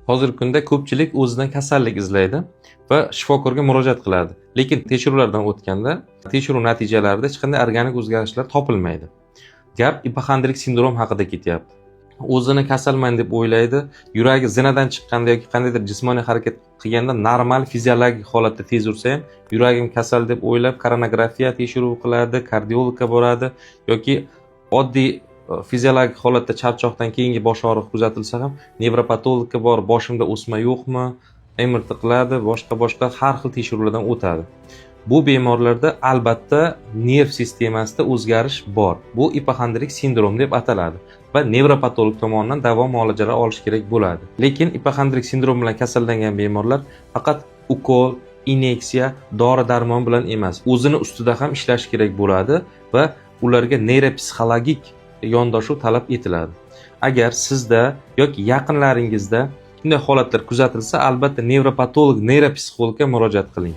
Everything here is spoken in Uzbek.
Hozirgi kunda ko'pchilik o'zidan kasallik izlaydi va shifokorga murojaat qiladi. Lekin tekshiruvlardan o'tganda, tekshiruv natijalarida hech qanday organik o'zgarishlar topilmaydi. Gap ipokondrik sindrom haqida ketyapti. O'zini kasalman deb o'ylaydi, yuragi zinadan chiqqanda yoki qandaydir jismoniy harakat qilganda normal fiziologik holatda tez ursa ham, yuragim kasal deb o'ylab koronografiya tekshiruvi qiladi, kardiologga boradi yoki oddiy fiziologik holatda charchoqdan keyingi bosh og'riq kuzatilsa ham nevropatologga borib boshimda o'sma yo'qmi, MRT qiladi, boshqa har xil tekshiruvlardan o'tadi. Bu bemorlarda albatta nerv sistemasida o'zgarish bor. Bu ipokondrik sindrom deb ataladi va nevropatolog tomonidan davo muolajalar olish kerak bo'ladi. Lekin ipokondrik sindrom bilan kasallangan bemorlar faqat ukol, inyeksiya, dori-darmon bilan emas, o'zini ustida ham ishlash kerak bo'ladi va ularga neyropsixologik yondashuv talab etiladi. Agar sizda yoki yaqinlaringizda bunday holatlar kuzatilsa, albatta nevropatolog, neyropsixologga murojaat qiling.